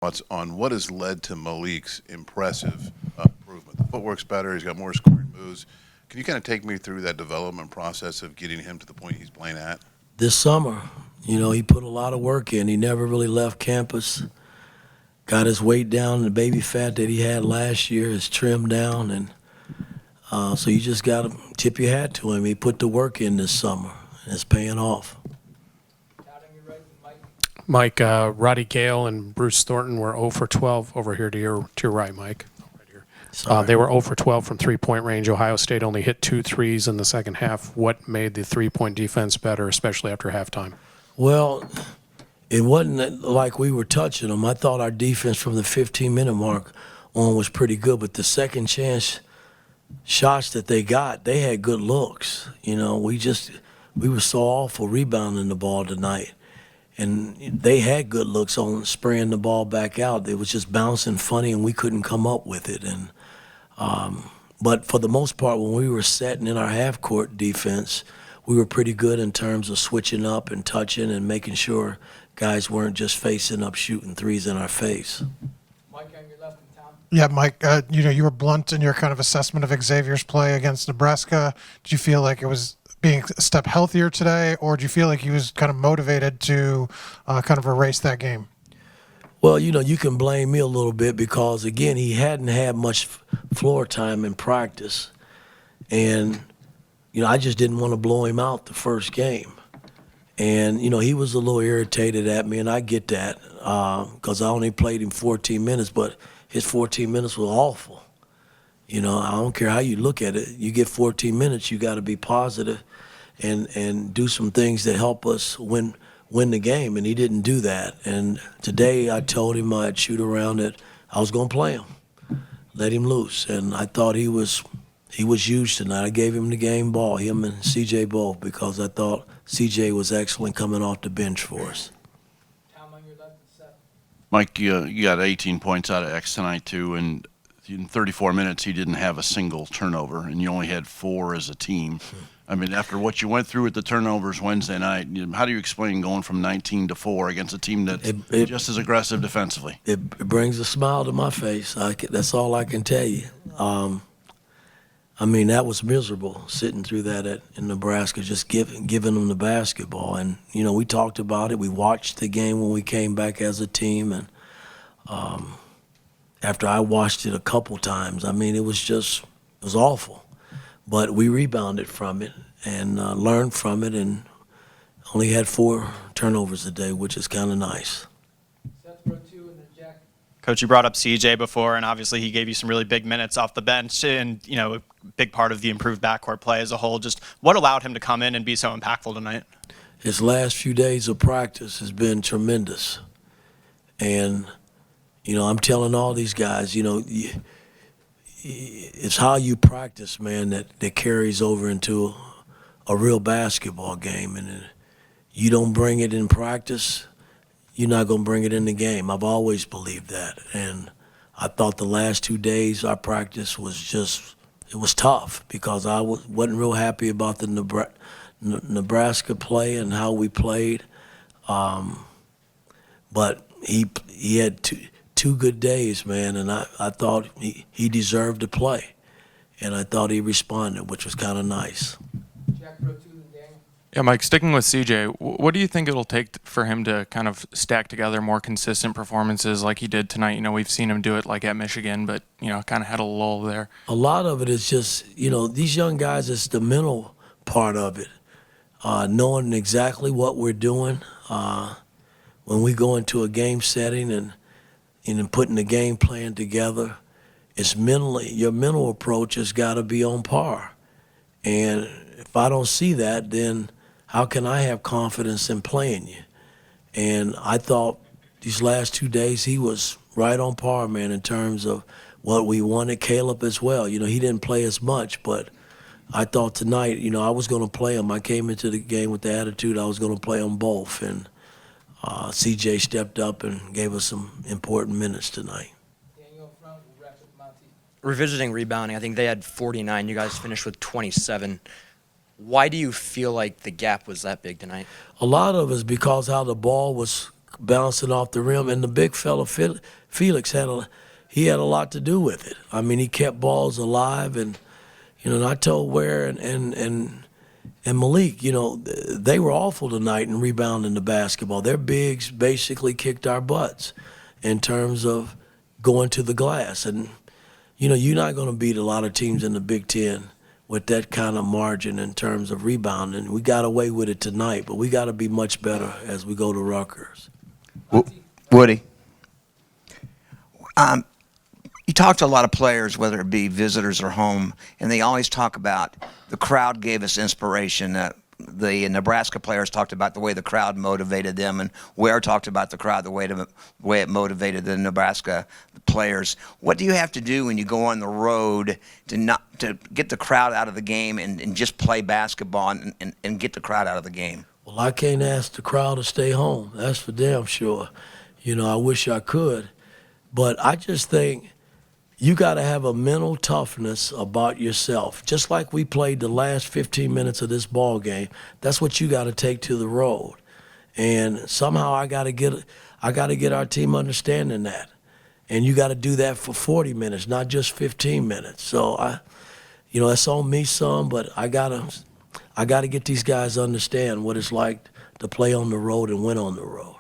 thoughts on what has led to Malik's impressive improvement. The footwork's better. He's got more scoring moves. Can you kind of take me through that development process of getting him to the point he's playing at? This summer, he put a lot of work in. He never really left campus. Got his weight down. The baby fat that he had last year is trimmed down, and so you just got to tip your hat to him. He put the work in this summer, and it's paying off. Mike, Roddy Gale and Bruce Thornton were 0 for 12 over here to your right, Mike. Right here. They were 0 for 12 from three-point range. Ohio State only hit 2 threes in the second half. What made the three-point defense better, especially after halftime? Well, it wasn't like we were touching them. I thought our defense from the 15-minute mark on was pretty good, but the second chance shots that they got, they had good looks. We were so awful rebounding the ball tonight. And they had good looks on spraying the ball back out. It was just bouncing funny, and we couldn't come up with it. And but for the most part, when we were setting in our half-court defense, we were pretty good in terms of switching up and touching and making sure guys weren't just facing up shooting threes in our face. Mike, on your left and Tom. Yeah, Mike, you were blunt in your kind of assessment of Xavier's play against Nebraska. Did you feel like it was being a step healthier today, or do you feel like he was kind of motivated to kind of erase that game? Well, you can blame me a little bit because, again, he hadn't had much floor time in practice. And, I just didn't want to blow him out the first game. And, he was a little irritated at me, and I get that because I only played him 14 minutes, but his 14 minutes was awful. I don't care how you look at it. You get 14 minutes, you got to be positive and do some things that help us win the game, and he didn't do that. And today I told him I'd shoot around that I was going to play him, let him loose, and I thought he was huge tonight. I gave him the game ball, him and CJ both, because I thought CJ was excellent coming off the bench for us. Tom, on your left and Seth. Mike, you got 18 points out of X tonight too, and in 34 minutes he didn't have a single turnover, and you only had 4 as a team. I mean, after what you went through with the turnovers Wednesday night, how do you explain going from 19 to 4 against a team that's just as aggressive defensively? It brings a smile to my face. That's all I can tell you. That was miserable sitting through that in Nebraska, just giving them the basketball. And, we talked about it. We watched the game when we came back as a team. And after I watched it a couple times, it was awful. But we rebounded from it and learned from it, and only had 4 turnovers a day, which is kind of nice. Seth, row 2, and then Jack. Coach, you brought up CJ before, and obviously he gave you some really big minutes off the bench, and a big part of the improved backcourt play as a whole. Just what allowed him to come in and be so impactful tonight? His last few days of practice has been tremendous, and I'm telling all these guys, it's how you practice, man, that carries over into a real basketball game. And you don't bring it in practice, you're not going to bring it in the game. I've always believed that. And I thought the last 2 days our practice was it was tough because I wasn't real happy about the Nebraska play and how we played. But he had two good days, man, and I thought he deserved to play, and I thought he responded, which was kind of nice. Jack, row 2, and Daniel. Yeah, Mike, sticking with CJ, what do you think it'll take for him to kind of stack together more consistent performances like he did tonight? We've seen him do it like at Michigan, but, kind of had a lull there. A lot of it is just, these young guys, it's the mental part of it, knowing exactly what we're doing when we go into a game setting and putting the game plan together. It's your mental approach has got to be on par. And if I don't see that, then how can I have confidence in playing you? And I thought these last 2 days he was right on par, man, in terms of what we wanted. Caleb as well. He didn't play as much, but I thought tonight, I was going to play him. I came into the game with the attitude I was going to play them both. And CJ stepped up and gave us some important minutes tonight. Daniel up front, we'll wrap with Monty. Revisiting rebounding, I think they had 49. You guys finished with 27. Why do you feel like the gap was that big tonight? A lot of it is because how the ball was bouncing off the rim, and the big fella Felix had a lot to do with it. I mean, he kept balls alive, and and I told Ware and Malik, they were awful tonight in rebounding the basketball. Their bigs basically kicked our butts in terms of going to the glass, and you're not going to beat a lot of teams in the Big Ten with that kind of margin in terms of rebounding. We got away with it tonight, but we got to be much better as we go to Rutgers. Woody, you talk to a lot of players, whether it be visitors or home, and they always talk about the crowd gave us inspiration. The Nebraska players talked about the way the crowd motivated them, and Ware talked about the crowd, the way it motivated the Nebraska players. What do you have to do when you go on the road to get the crowd out of the game and just play basketball and get the crowd out of the game? Well, I can't ask the crowd to stay home. That's for damn sure. I wish I could. But I just think you got to have a mental toughness about yourself. Just like we played the last 15 minutes of this ball game, that's what you got to take to the road. And somehow I got to get our team understanding that. And you got to do that for 40 minutes, not just 15 minutes. So it's on me some, but I got to get these guys to understand what it's like to play on the road and win on the road.